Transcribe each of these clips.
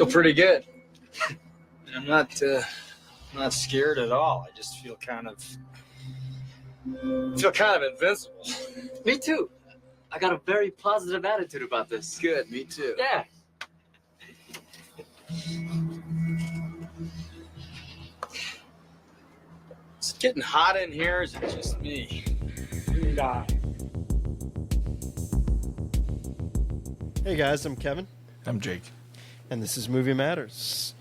Feel pretty good. I'm not scared at all. I just feel kind of invincible. Me too. I got a very positive attitude about this. Good, me too. Yeah. It's getting hot in here. Is it just me? Hey guys, I'm Kevin, I'm Jake. and this is Movie Matters.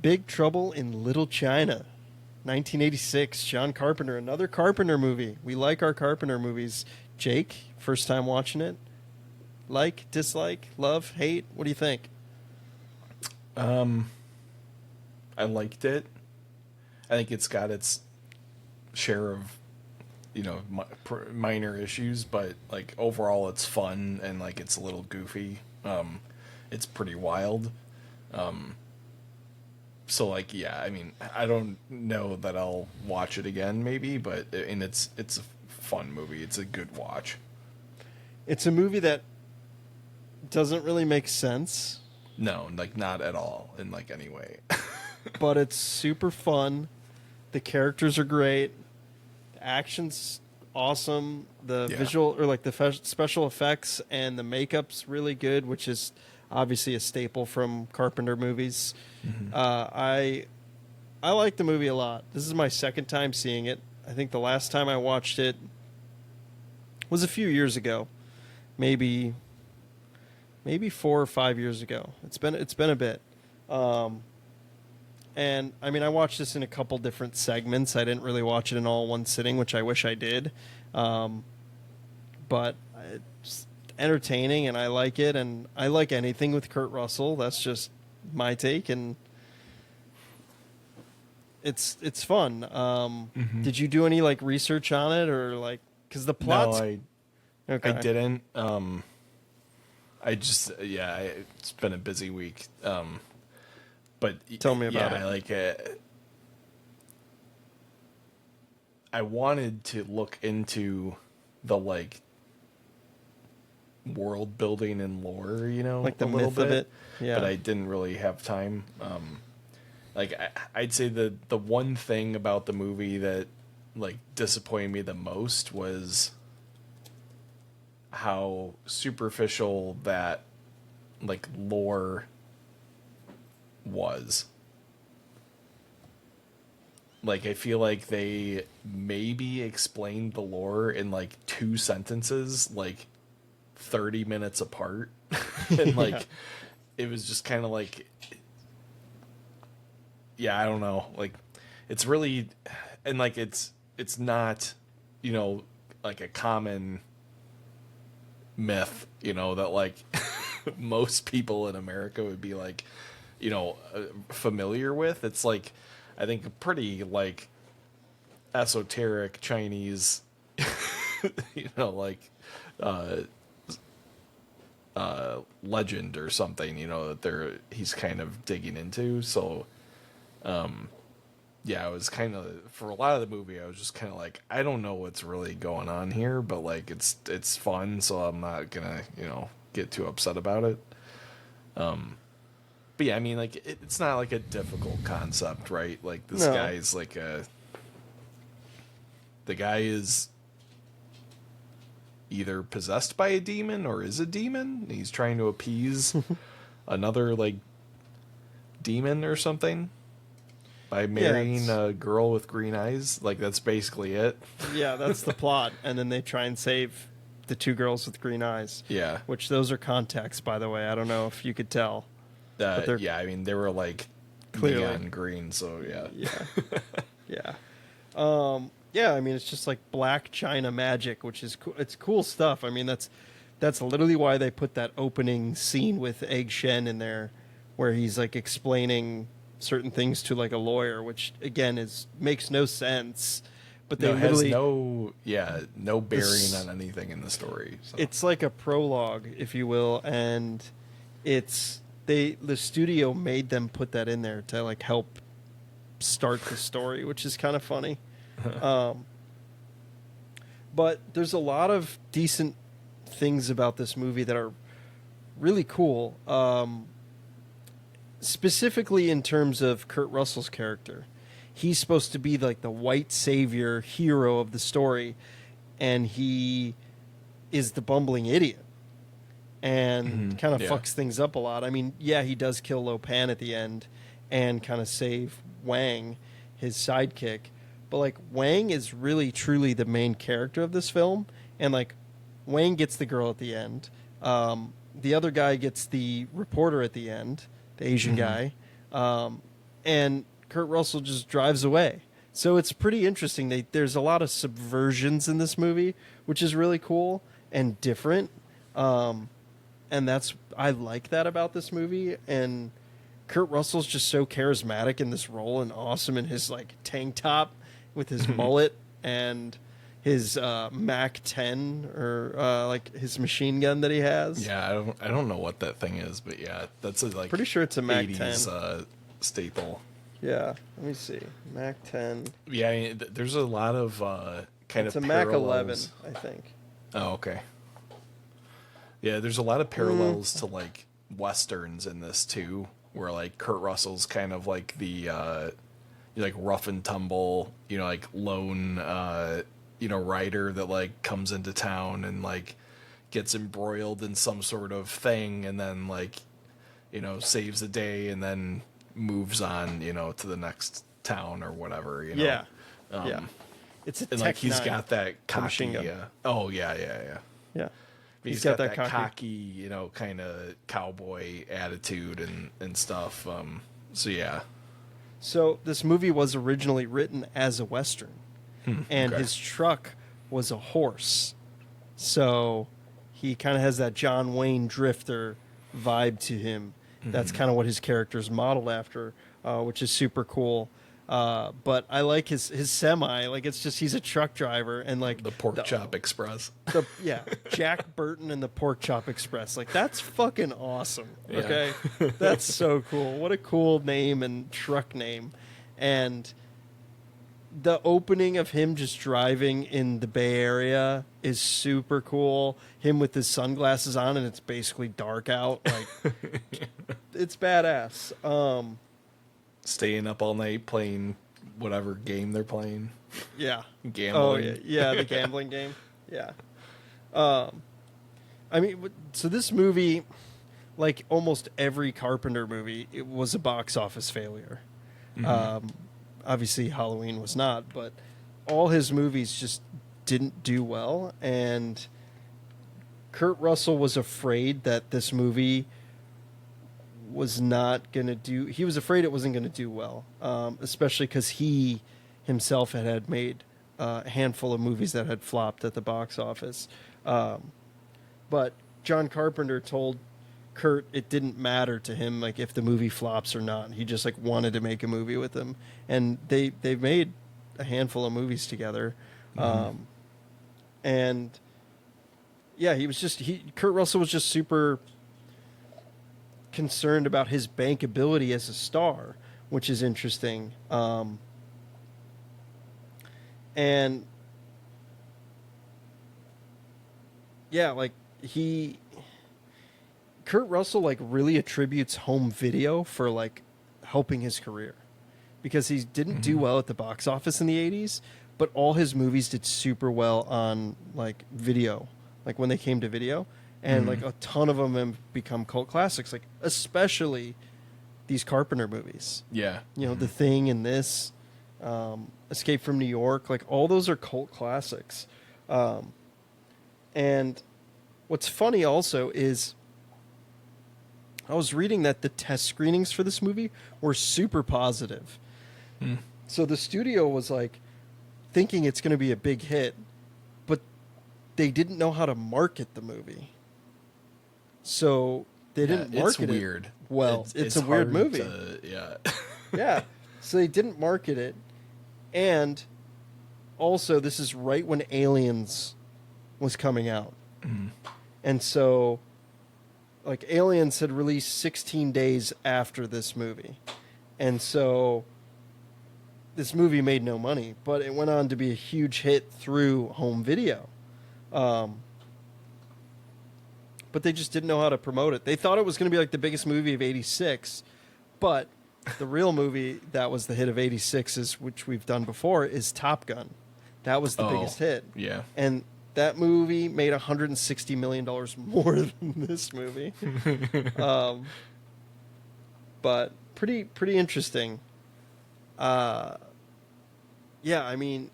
Big Trouble in Little China, 1986, John Carpenter, another Carpenter movie. We like our Carpenter movies. Jake, first time watching it? Like, dislike, love, hate? What do you think? I liked it. I think it's got its share of, minor issues, but like overall it's fun and like it's a little goofy. It's pretty wild. So like, yeah, I mean, I don't know that I'll watch it again maybe, but it's a fun movie. It's a good watch. It's a movie that doesn't really make sense. No, like not at all in like any way. But it's super fun. The characters are great. The action's awesome. The visual or like the special effects and the makeup's really good, which is obviously a staple from Carpenter movies. Mm-hmm. I like the movie a lot. This is my second time seeing it. I think the last time I watched it was a few years ago, maybe 4 or 5 years ago. It's been a bit. And I mean, I watched this in a couple different segments. I didn't really watch it in all one sitting, which I wish I did. But it's entertaining, and I like it. And I like anything with Kurt Russell. That's just my take, and it's fun. Did you do any like research on it, or like because the plot? No, I didn't. I just it's been a busy week. But tell me about it. Like I wanted to look into the like world building and lore, like the a little myth bit, of it. Yeah, but I didn't really have time. Like I'd say the one thing about the movie that like disappointed me the most was how superficial that like lore was. Like I feel like they maybe explained the lore in like 2 sentences, like 30 minutes apart. And like it was just kind of like, yeah, I don't know, like it's really, and like it's not, like a common myth, that like most people in America would be like, familiar with. It's like, I think a pretty like esoteric Chinese, like legend or something, that he's kind of digging into. So, I was kind of, for a lot of the movie, I was just kind of like, I don't know what's really going on here, but like it's fun, so I'm not gonna get too upset about it. But yeah, I mean, like it's not like a difficult concept, right? Like this guy's like the guy is either possessed by a demon or is a demon. He's trying to appease another like demon or something by marrying a girl with green eyes. Like that's basically it. Yeah, that's the plot, and then they try and save the 2 girls with green eyes. Yeah, which those are contacts, by the way. I don't know if you could tell. I mean, they were like clearly neon green, so yeah. I mean, it's just like Black China magic, which is cool. It's cool stuff. I mean, that's literally why they put that opening scene with Egg Shen in there, where he's like explaining certain things to like a lawyer, which again makes no sense. But they has no bearing on anything in the story. So. It's like a prologue, if you will, and the studio made them put that in there to like help start the story, which is kind of funny. But there's a lot of decent things about this movie that are really cool. specifically in terms of Kurt Russell's character. He's supposed to be like the white savior hero of the story, and he is the bumbling idiot and kind of fucks things up a lot. I mean, yeah, he does kill Lo Pan at the end and kind of save Wang, his sidekick. But like Wang is really truly the main character of this film, and like Wang gets the girl at the end. The other guy gets the reporter at the end, the Asian guy, and Kurt Russell just drives away. So it's pretty interesting. There's a lot of subversions in this movie, which is really cool and different. And I like that about this movie. And Kurt Russell's just so charismatic in this role and awesome in his like tank top with his mullet and his Mac 10 or like his machine gun that he has. Yeah, I don't know what that thing is, but yeah, that's a like pretty sure it's a Mac 80s, 10 staple. Yeah, let me see. Mac 10. Yeah, I mean, there's a lot of kind it's of a parallels. Mac 11, I think. Oh, okay. Yeah, there's a lot of parallels to like westerns in this too, where like Kurt Russell's kind of like the like rough and tumble, like lone rider that like comes into town and like gets embroiled in some sort of thing and then like saves the day and then moves on to the next town or whatever. Yeah. Yeah. It's a and Tech like he's 9 got that cocky. machine gun. Oh yeah. Yeah. He's got that cocky, kind of cowboy attitude and stuff. So yeah. So this movie was originally written as a Western, and okay. his truck was a horse. So he kind of has that John Wayne Drifter vibe to him. That's kind of what his character's modeled after, which is super cool. But I like his semi. Like it's just he's a truck driver and like the Pork Chop Express. Jack Burton and the Pork Chop Express. Like that's fucking awesome. Yeah. Okay, that's so cool. What a cool name and truck name, and the opening of him just driving in the Bay Area is super cool. Him with his sunglasses on and it's basically dark out. Like it's badass. Staying up all night playing whatever game they're playing. Yeah. Gambling. Oh, yeah, the gambling game. Yeah. I mean, so this movie, like almost every Carpenter movie, it was a box office failure. Obviously, Halloween was not, but all his movies just didn't do well, and Kurt Russell was afraid that this movie was not going to do... He was afraid it wasn't going to do well, especially because he himself had made a handful of movies that had flopped at the box office. But John Carpenter told Kurt it didn't matter to him like if the movie flops or not. He just like wanted to make a movie with him, and they've made a handful of movies together. And yeah, Kurt Russell was just super concerned about his bankability as a star, which is interesting. And yeah, like Kurt Russell like really attributes home video for like helping his career, because he didn't do well at the box office in the 80s, but all his movies did super well on like video, like when they came to video, and like a ton of them have become cult classics, like especially these Carpenter movies. Yeah. The Thing and this, Escape from New York, like all those are cult classics. And what's funny also is I was reading that the test screenings for this movie were super positive. So the studio was like thinking it's going to be a big hit, but they didn't know how to market the movie. So they didn't market it. It's weird. Well, it's a weird movie. Yeah. Yeah. So they didn't market it. And also, this is right when Aliens was coming out. And so, like, Aliens had released 16 days after this movie. And so, this movie made no money, but it went on to be a huge hit through home video. But they just didn't know how to promote it. They thought it was going to be like the biggest movie of '86, But the real movie that was the hit of '86 is, which we've done before, is Top Gun. That was the biggest hit. Yeah. And that movie made $160 million more than this movie. But pretty interesting. Yeah, I mean,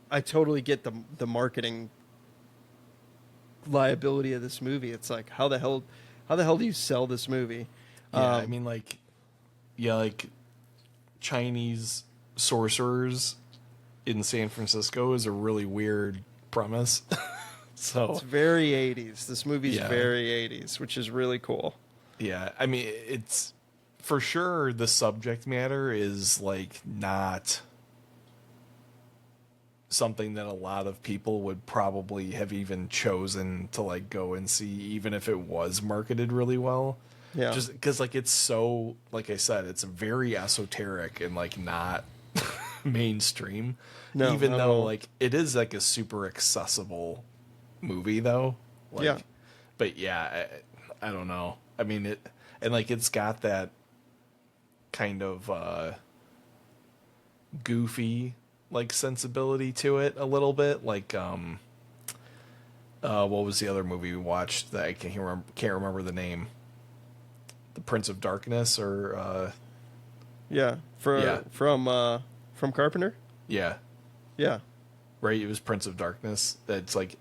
I totally get the marketing liability of this movie. It's like, how the hell do you sell this movie? Yeah, I mean, like Chinese sorcerers in San Francisco is a really weird premise. So it's very 80s. This movie's Yeah. very 80s, which is really cool. yeah, I mean, it's for sure the subject matter is like not something that a lot of people would probably have even chosen to like go and see, even if it was marketed really well. Yeah. Just because like it's so, like I said, it's very esoteric and like not mainstream. No, even not at though all. like it is like a super accessible movie though. Like, Yeah. But yeah, I don't know. I mean it, and like it's got that kind of goofy like sensibility to it a little bit. Like what was the other movie we watched that I can't remember the name? The Prince of Darkness or Yeah. From Carpenter? yeah, Yeah. right? It was Prince of Darkness. That's like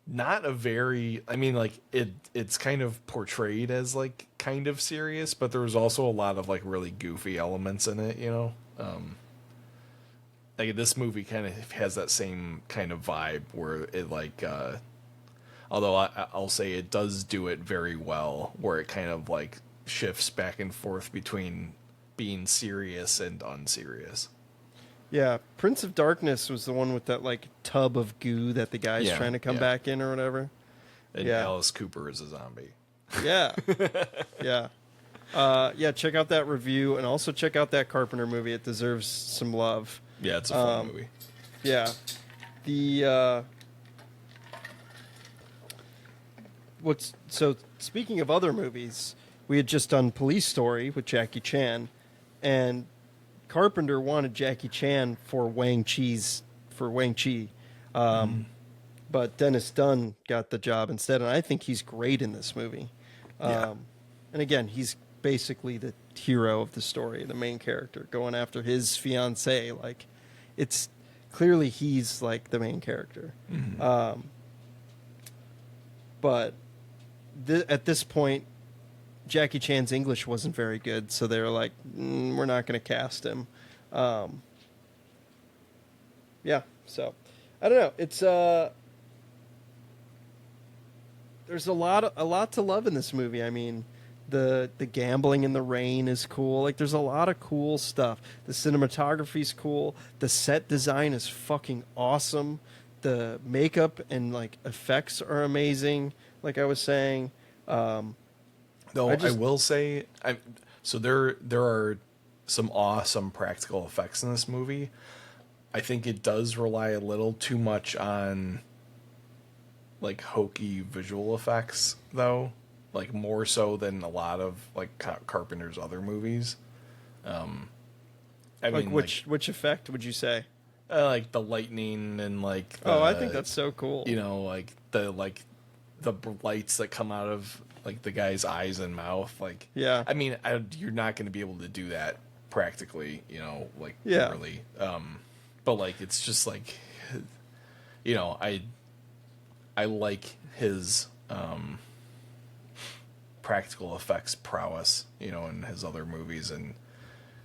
not a very, I mean, like it's kind of portrayed as like kind of serious, but there was also a lot of like really goofy elements in it, you know. Like this movie kind of has that same kind of vibe where it like although I'll say it does do it very well, where it kind of like shifts back and forth between being serious and unserious. Yeah. Prince of Darkness was the one with that like tub of goo that the guy's Yeah, trying to come yeah. back in or whatever. And Yeah. Alice Cooper is a zombie. Yeah. Yeah. Yeah, check out that review and also check out that Carpenter movie. It deserves some love. Yeah, it's a fun movie. Yeah. The so speaking of other movies, we had just done Police Story with Jackie Chan, and Carpenter wanted Jackie Chan for Wang Chi. But Dennis Dunn got the job instead, and I think he's great in this movie. Yeah. And again, he's basically the hero of the story, the main character, going after his fiancée. Like, it's clearly he's like the main character. But at this point, Jackie Chan's English wasn't very good, so they were like, we're not going to cast him. Yeah, so I don't know. It's there's a lot to love in this movie. I mean, the gambling in the rain is cool. Like, there's a lot of cool stuff. The cinematography's cool. The set design is fucking awesome. The makeup and like effects are amazing. Like I was saying, Though I will say, so there are some awesome practical effects in this movie. I think it does rely a little too much on like hokey visual effects, though, like more so than a lot of like Carpenter's other movies. I like mean, which effect would you say? like the lightning and like I think that's so cool. you know, like the lights that come out of like the guy's eyes and mouth. Like, Yeah. I mean, you're not going to be able to do that practically, you know, like Yeah. really. But like, it's just like, you know, I like his practical effects prowess, you know, in his other movies, and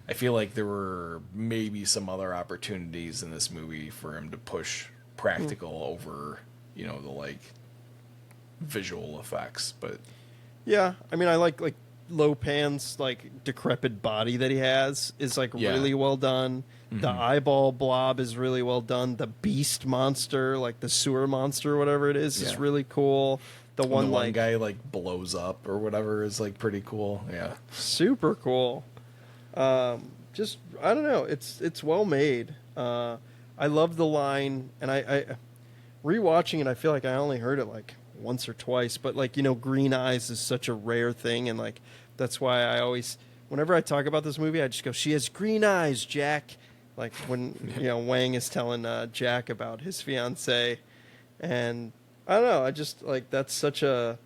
I feel like there were maybe some other opportunities in this movie for him to push practical over, you know, the like visual effects. But Yeah, I mean, I like Lopan's like decrepit body that he has is like Yeah. really well done. The eyeball blob is really well done. The beast monster, like the sewer monster or whatever it is Yeah. really cool. The when one the like one guy like blows up or whatever is like pretty cool. Yeah. super cool. Just I don't know. It's well made. I love the line, and I rewatching it. I feel like I only heard it like once or twice, but like, you know, green eyes is such a rare thing, and like that's why I always whenever I talk about this movie, I just go, "She has green eyes, Jack." Like when Wang is telling Jack about his fiance, and I don't know. I just like that's such a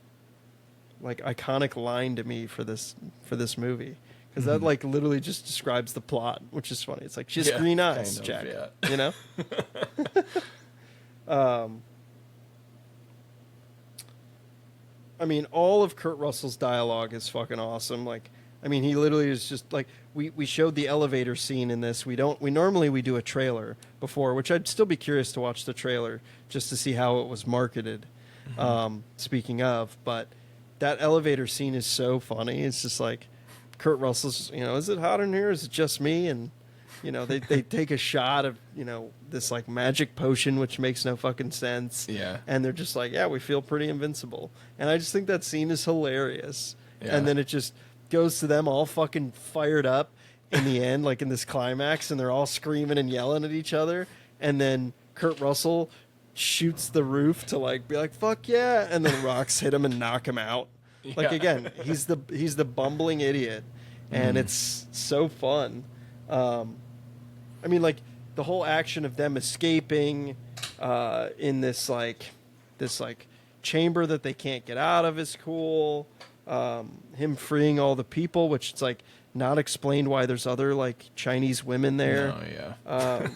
like iconic line to me for this movie because that like literally just describes the plot, which is funny. It's like she has green eyes, Jack. Yeah. You know. I mean, all of Kurt Russell's dialogue is fucking awesome. Like, I mean, he literally is just like we showed the elevator scene in this. We normally do a trailer before, which I'd still be curious to watch the trailer just to see how it was marketed. Speaking of, but that elevator scene is so funny. It's just like Kurt Russell's, is it hot in here? Is it just me? And they take a shot of this like magic potion, which makes no fucking sense. Yeah. And they're just like, yeah, we feel pretty invincible. And I just think that scene is hilarious. Yeah. And then it just goes to them all fucking fired up in the end, like in this climax, and they're all screaming and yelling at each other. And then Kurt Russell shoots the roof to like be like, fuck yeah. And then rocks hit him and knock him out. Like, again, he's the bumbling idiot. And it's so fun. I mean, like the whole action of them escaping in this chamber that they can't get out of is cool. Him freeing all the people, which it's like not explained why there's other like Chinese women there. Oh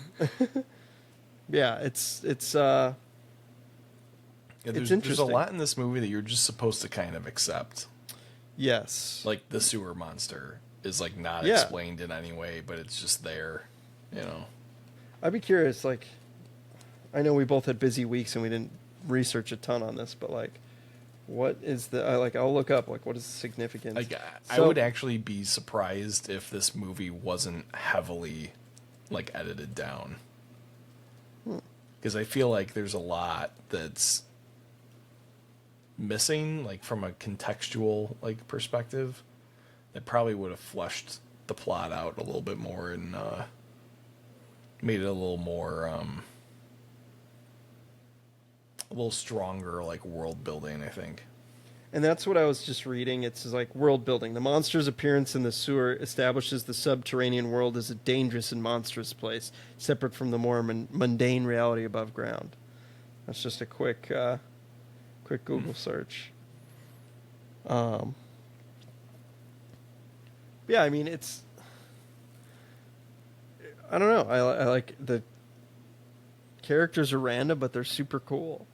Yeah, it's there's interesting. There's a lot in this movie that you're just supposed to kind of accept. Yes, Like the sewer monster is like not explained in any way, but it's just there. I'd be curious. Like, I know we both had busy weeks and we didn't research a ton on this, but like, what is the I'll look up like what is the significance? Like, I would actually be surprised if this movie wasn't heavily like edited down, because I feel like there's a lot that's missing, like from a contextual like perspective, that probably would have fleshed the plot out a little bit more and made it a little more a little stronger, like world building, I think. And that's what I was just reading. It's like world building. The monster's appearance in the sewer establishes the subterranean world as a dangerous and monstrous place, separate from the more mundane reality above ground. That's just a quick Google search. Yeah, I mean, it's... I don't know. I like the characters are random, but they're super cool.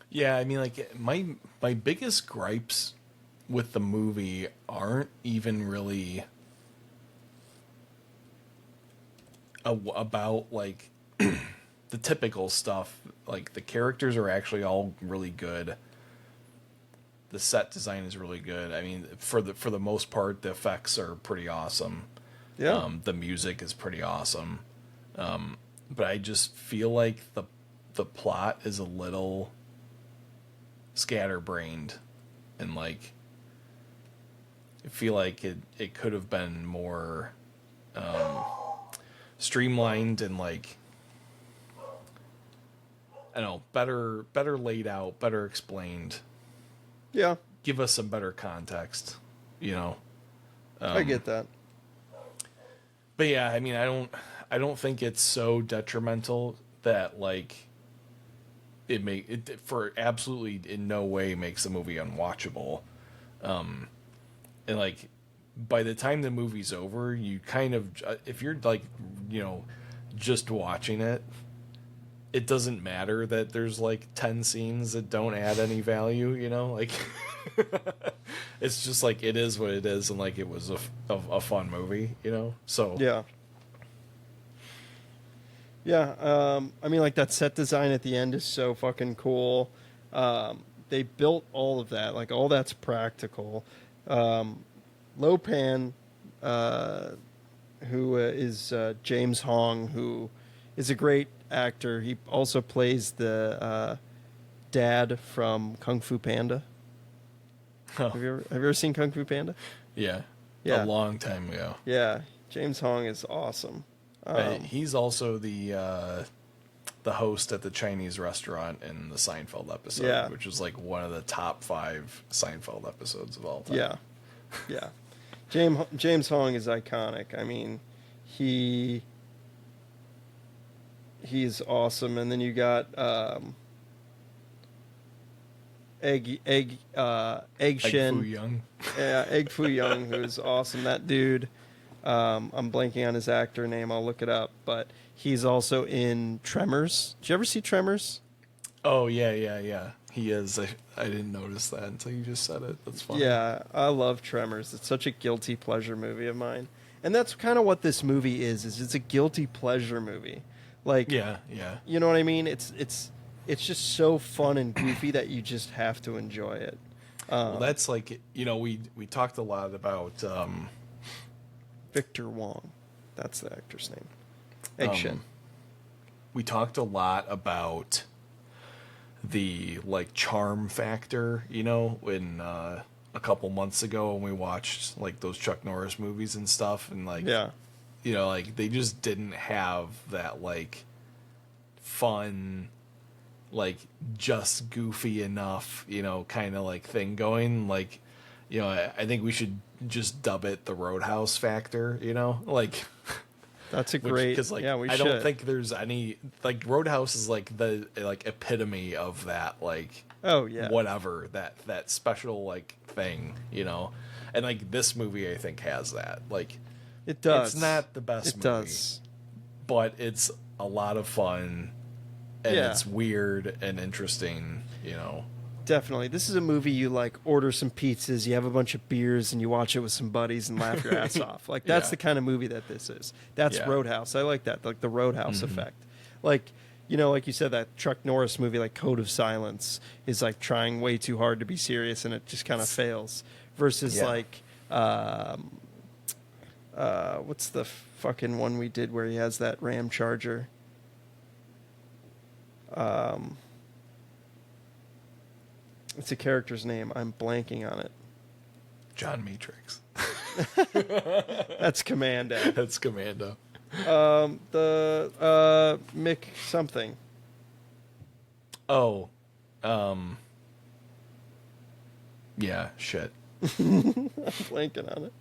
Yeah, I mean, like my biggest gripes with the movie aren't even really about like the typical stuff. Like the characters are actually all really good. The set design is really good. I mean, for the most part, the effects are pretty awesome. Yeah. The music is pretty awesome. But I just feel like the plot is a little scatterbrained, and like I feel like it could have been more streamlined and like I don't know, better laid out, better explained. Yeah. Give us some better context, I get that. But yeah, I mean, I don't think it's so detrimental that like it for absolutely in no way makes the movie unwatchable. And like by the time the movie's over, you kind of, if you're like, just watching it, it doesn't matter that there's like 10 scenes that don't add any value, like it's just like it is what it is, and like it was a fun movie, so yeah. I mean, like that set design at the end is so fucking cool. They built all of that, like all that's practical. Lopan, who is James Hong, who is a great actor. He also plays the dad from Kung Fu Panda. Oh. Have you ever seen Kung Fu Panda? Yeah, Yeah. a long time ago. Yeah, James Hong is awesome. He's also the host at the Chinese restaurant in the Seinfeld episode, which was like one of the top 5 Seinfeld episodes of all time. Yeah. James Hong is iconic. I mean, he's awesome. And then you got Egg Shin. Fu Young. Yeah, Egg Foo Young, who's awesome. That dude, I'm blanking on his actor name. I'll look it up. But he's also in Tremors. Did you ever see Tremors? Oh, yeah. He is. I didn't notice that until you just said it. That's funny. Yeah, I love Tremors. It's such a guilty pleasure movie of mine. And that's kind of what this movie is it's a guilty pleasure movie. Like, Yeah. you know what I mean? It's just so fun and goofy that you just have to enjoy it. Well, that's like, we talked a lot about Victor Wong. That's the actor's name. Egg Shin. we talked a lot about the like charm factor, when a couple months ago when we watched like those Chuck Norris movies and stuff, and like like they just didn't have that like fun, like just goofy enough, kind of like thing going. Like, I think we should just dub it the Roadhouse factor, like. That's a great, because like we I should. don't think there's any like Roadhouse is like the like epitome of that, like whatever that special like thing, and like this movie I think has that. Like it does. It's not the best movie, but it's a lot of fun and it's weird and interesting, Definitely. This is a movie you like order some pizzas, you have a bunch of beers, and you watch it with some buddies and laugh your ass off. Like that's the kind of movie that this is. That's Roadhouse. I like that. Like the Roadhouse effect. Like, like you said, that Chuck Norris movie, like Code of Silence, is like trying way too hard to be serious and it just kind of fails. Versus like, what's the fucking one we did where he has that Ram Charger? It's a character's name. I'm blanking on it. John Matrix. That's Commando. That's Commando. The Mick something. Oh. Yeah, shit. I'm blanking on it.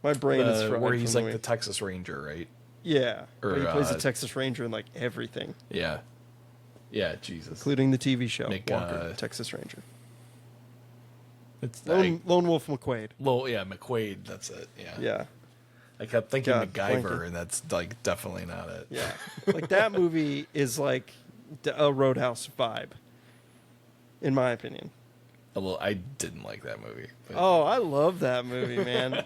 My brain is fried. Where he's like the Texas Ranger, right? Yeah. Or he plays the Texas Ranger in like everything. Yeah. Yeah, Jesus. Including the TV show, Walker, Texas Ranger. It's Lone Wolf McQuade. McQuade, that's it. Yeah. I kept thinking MacGyver, and that's like definitely not it. Yeah. Like that movie is like a Roadhouse vibe, in my opinion. Well, I didn't like that movie. But... Oh, I love that movie, man.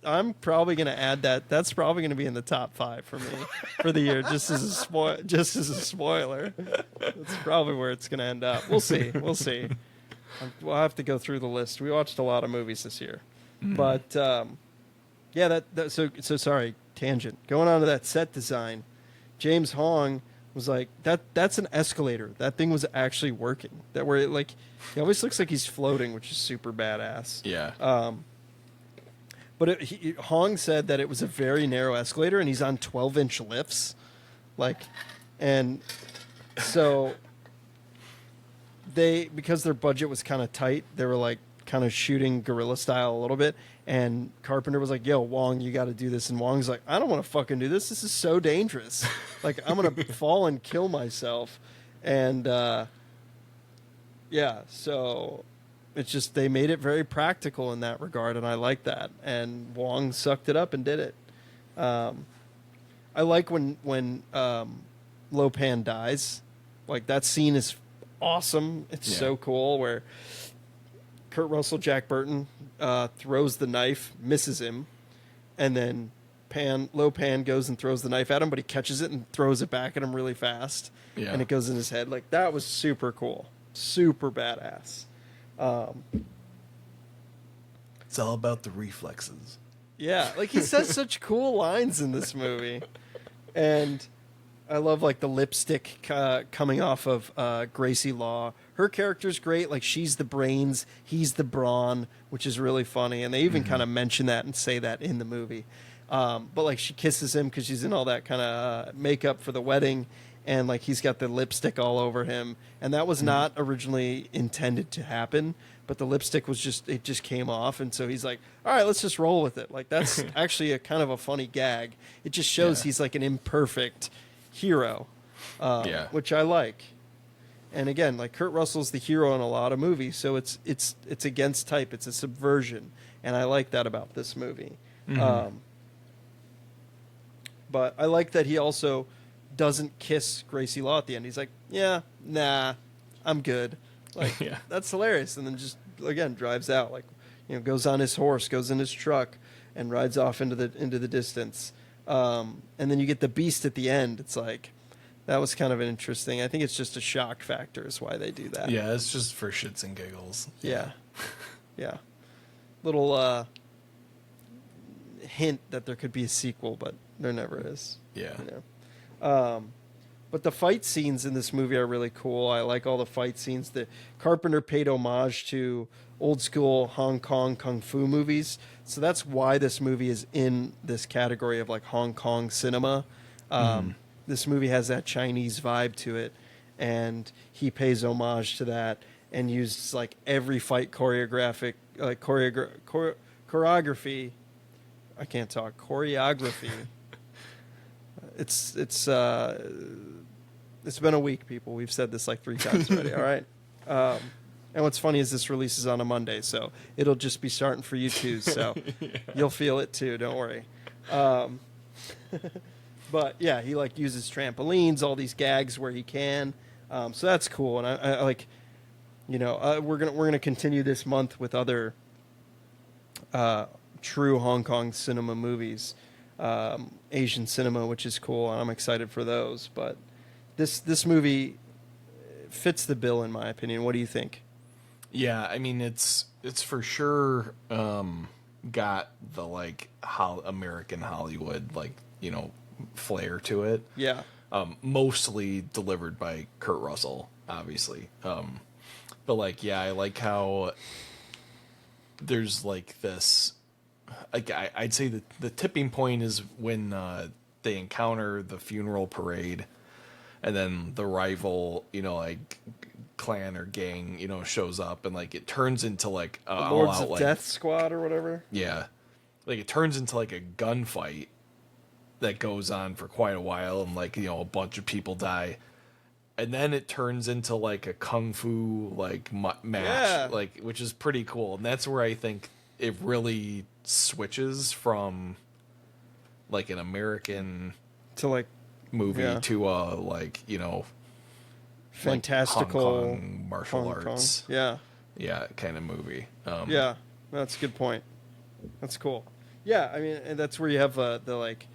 I'm probably gonna add that. That's probably gonna be in the top 5 for me for the year, just as a spoiler. That's probably where it's gonna end up. We'll see. We'll have to go through the list. We watched a lot of movies this year, but so sorry, tangent. Going on to that set design, James Hong was like that's an escalator. That thing was actually working. That where it like he always looks like he's floating, which is super badass. Yeah. But Hong said that it was a very narrow escalator, and he's on 12-inch lifts, and so because their budget was kind of tight, they were like kind of shooting guerrilla style a little bit. And Carpenter was like, "Yo, Wong, you got to do this." And Wong's like, "I don't want to fucking do this. This is so dangerous. Like, I'm gonna fall and kill myself." And so it's just they made it very practical in that regard, and I like that. And Wong sucked it up and did it. I like when Lopan dies. Like that scene is awesome. It's so cool where Kurt Russell, Jack Burton throws the knife, misses him, and then Lopan goes and throws the knife at him, but he catches it and throws it back at him really fast, and it goes in his head. Like that was super cool, super badass. It's all about the reflexes. Yeah, like he says such cool lines in this movie, and I love like the lipstick coming off of Gracie Law. Her character's great. Like she's the brains, he's the brawn, which is really funny. And they even kind of mention that and say that in the movie. But like she kisses him because she's in all that kind of makeup for the wedding, and like he's got the lipstick all over him. And that was not originally intended to happen, but the lipstick was it just came off, and so he's like, all right, let's just roll with it. Like, that's actually a kind of a funny gag. It just shows he's like an imperfect hero, which I like. And again, like, Kurt Russell's the hero in a lot of movies, so it's against type. It's a subversion, and I like that about this movie. But I like that he also doesn't kiss Gracie Law at the end. He's like, yeah, nah, I'm good. Like, that's hilarious. And then just, again, drives out. Like, goes on his horse, goes in his truck, and rides off into the distance. And then you get the beast at the end. It's like, that was kind of an interesting. I think it's just a shock factor is why they do that. Yeah, it's just for shits and giggles. Yeah. Little hint that there could be a sequel, but there never is. Yeah. But the fight scenes in this movie are really cool. I like all the fight scenes. The Carpenter paid homage to old school Hong Kong kung fu movies, so that's why this movie is in this category of like Hong Kong cinema. This movie has that Chinese vibe to it, and he pays homage to that and uses like every fight choreography. I can't talk. Choreography. It's been a week, people. We've said this like 3 times already. All right. And what's funny is this releases on a Monday, so it'll just be starting for you too. So you'll feel it too. Don't worry. But yeah, he like uses trampolines, all these gags where he can. So that's cool. And I like, we're gonna continue this month with other true Hong Kong cinema movies, Asian cinema, which is cool, and I'm excited for those. But this movie fits the bill in my opinion. What do you think? Yeah, I mean it's for sure got the like American Hollywood flair to it. Yeah. Mostly delivered by Kurt Russell, obviously. But like, I like how there's like this. Like I'd say that the tipping point is when they encounter the funeral parade, and then the rival, clan or gang, shows up, and like it turns into like the Lords of Death Squad or whatever. Yeah, like it turns into like a gunfight that goes on for quite a while, and like a bunch of people die, and then it turns into like a kung fu match, which is pretty cool, and that's where I think it really switches from like an American to like movie to fantastical Hong Kong martial arts. Yeah, kind of movie. Yeah, that's a good point. That's cool. Yeah, I mean, and that's where you have the like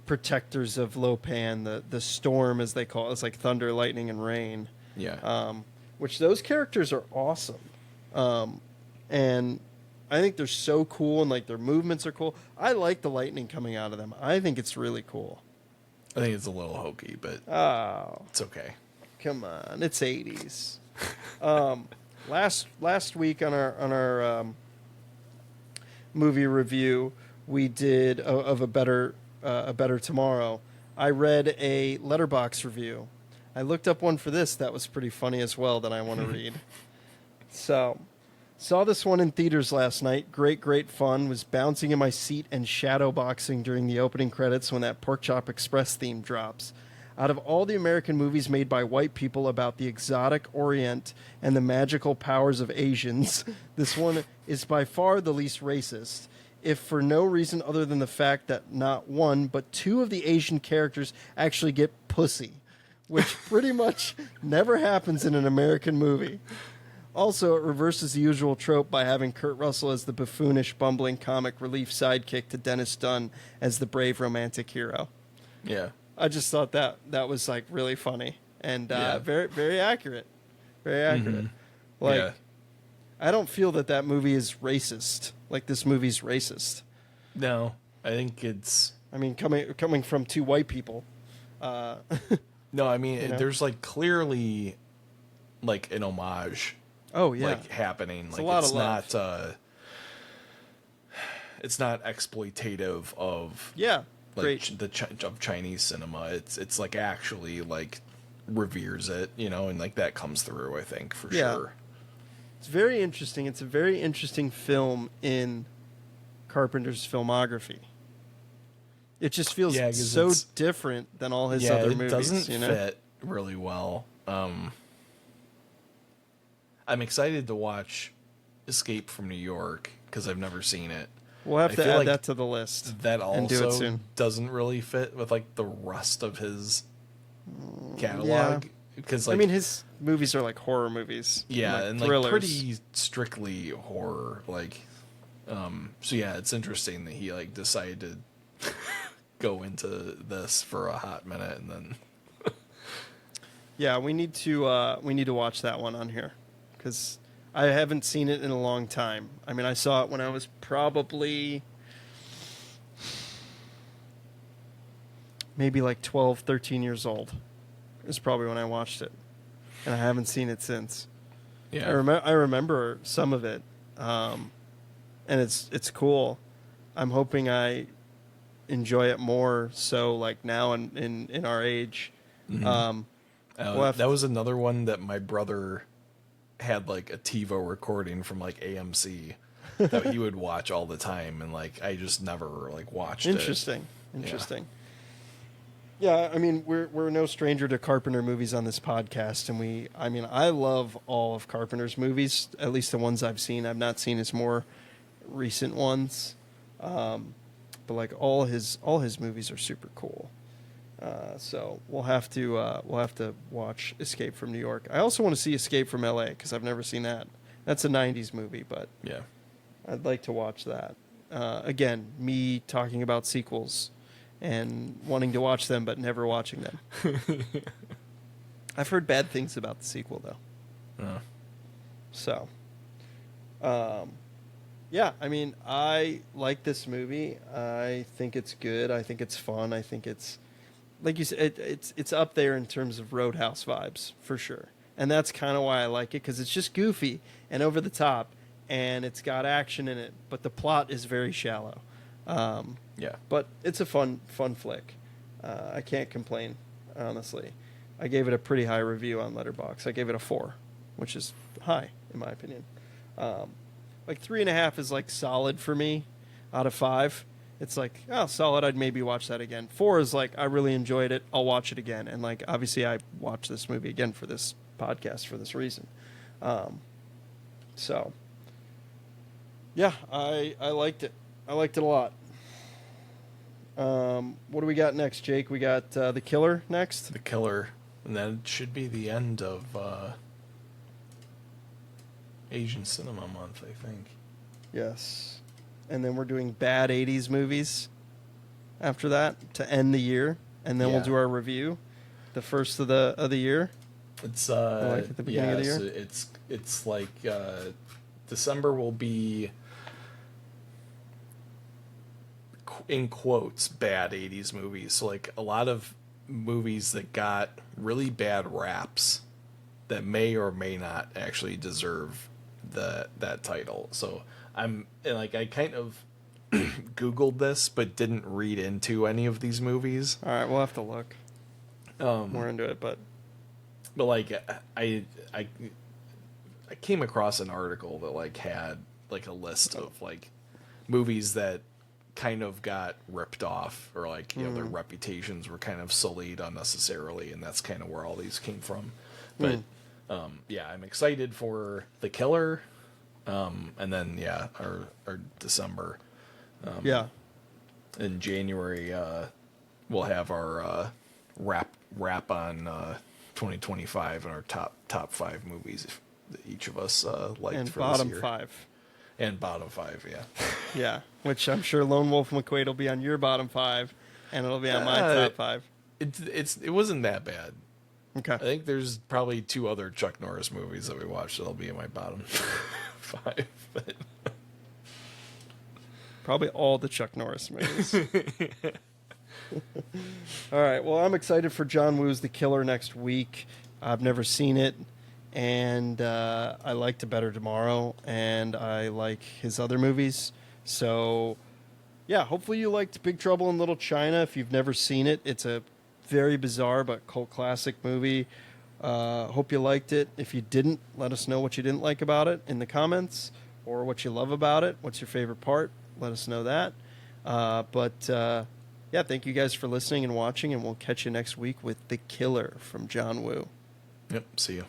protectors of Lopan, the storm as they call it. It's like thunder, lightning, and rain. Yeah. Which those characters are awesome. And I think they're so cool, and like their movements are cool. I like the lightning coming out of them. I think it's really cool. I think it's a little hokey, but it's okay. Come on, it's 80s. Last week on our movie review, we did of a better tomorrow. I read a Letterboxd review. I looked up one for this that was pretty funny as well that I want to read. So, saw this one in theaters last night. Great fun. Was bouncing in my seat and shadow boxing during the opening credits when that Pork Chop Express theme drops. Out of all the American movies made by white people about the exotic Orient and the magical powers of Asians, this one is by far the least racist, if for no reason other than the fact that not one, but 2 of the Asian characters actually get pussy, which pretty much never happens in an American movie. Also, it reverses the usual trope by having Kurt Russell as the buffoonish, bumbling comic relief sidekick to Dennis Dunn as the brave romantic hero. Yeah. I just thought that was like really funny and very, very accurate. Very accurate. Like, I don't feel that movie is racist. Like, this movie's racist. No, I think it's... I mean, coming from 2 white people. No, I mean, there's like clearly like an homage. Oh yeah, like happening. It's like a lot it's of not. love. It's not exploitative of of Chinese cinema. It's like actually like reveres it, and like that comes through. I think for sure. It's very interesting. It's a very interesting film in Carpenter's filmography. It just feels 'cause so different than all his other movies. It doesn't you know? fit really well. I'm excited to watch Escape from New York because I've never seen it. We'll have I to feel add like that to the list. That and do it also soon. doesn't really fit with like the rest of his catalog. Yeah. Because I mean, his movies are like horror movies. and thrillers. like pretty strictly horror. Like, so yeah, it's interesting that he like decided to go into this for a hot minute and then. Yeah, we need to watch that one on here because I haven't seen it in a long time. I mean, I saw it when I was probably maybe like 12, 13 years old. Is probably when I watched it, and I haven't seen it since. Yeah, I remember some of it, and it's cool. I'm hoping I enjoy it more. So like now in our age, that was another one that my brother had like a TiVo recording from like AMC that he would watch all the time, and like I just never like watched it. Interesting. Yeah, I mean, we're no stranger to Carpenter movies on this podcast, and I love all of Carpenter's movies, at least the ones I've seen. I've not seen his more recent ones, but like all his movies are super cool. So we'll have to watch Escape from New York. I also want to see Escape from L.A. because I've never seen that. That's a '90s movie, but Yeah, I'd like to watch that. Again, me talking about sequels and wanting to watch them but never watching them. I've heard bad things about the sequel though. So, yeah, I mean, I like this movie. I think it's good. I think it's fun. I think it's, like you said, it's up there in terms of Roadhouse vibes for sure. And that's kind of why I like it, because it's just goofy and over the top, and it's got action in it, but the plot is very shallow. yeah. But it's a fun flick. I can't complain, honestly. I gave it a pretty high review on Letterboxd. I gave it a 4, which is high in my opinion. Like 3.5 is like solid for me out of 5. It's like, oh, solid. I'd maybe watch that again. 4 is like, I really enjoyed it. I'll watch it again. And like, obviously, I watched this movie again for this podcast for this reason. So, yeah, I liked it. I liked it a lot. What do we got next, Jake? We got The Killer next. The Killer, and that should be the end of Asian Cinema Month, I think. Yes. And then we're doing bad 80s movies after that to end the year. And then we'll do our review, the first of the year. It's like at the beginning of the year. So it's like December will be in quotes bad 80s movies. So like a lot of movies that got really bad raps that may or may not actually deserve that title. So I kind of Googled this but didn't read into any of these movies. All right, we'll have to look more into it, but like I came across an article that like had like a list of like movies that kind of got ripped off, or like, you know, their reputations were kind of sullied unnecessarily, and that's kind of where all these came from. But yeah, I'm excited for The Killer, and then our December. In January, we'll have our wrap on 2025 and our top 5 movies that each of us liked and for bottom this year. 5. And bottom 5, yeah. Yeah, which I'm sure Lone Wolf McQuaid will be on your bottom 5, and it'll be on my top 5. It wasn't that bad. Okay. I think there's probably 2 other Chuck Norris movies that we watched that'll be in my bottom 5. But probably all the Chuck Norris movies. All right. Well, I'm excited for John Woo's The Killer next week. I've never seen it, and I like To Better Tomorrow, and I like his other movies. So, yeah, hopefully you liked Big Trouble in Little China. If you've never seen it, it's a very bizarre but cult classic movie Hope you liked it. If you didn't, let us know what you didn't like about it in the comments, or what you love about it. What's your favorite part? Let us know that. Yeah, thank you guys for listening and watching, and we'll catch you next week with The Killer from John Woo. Yep, see you.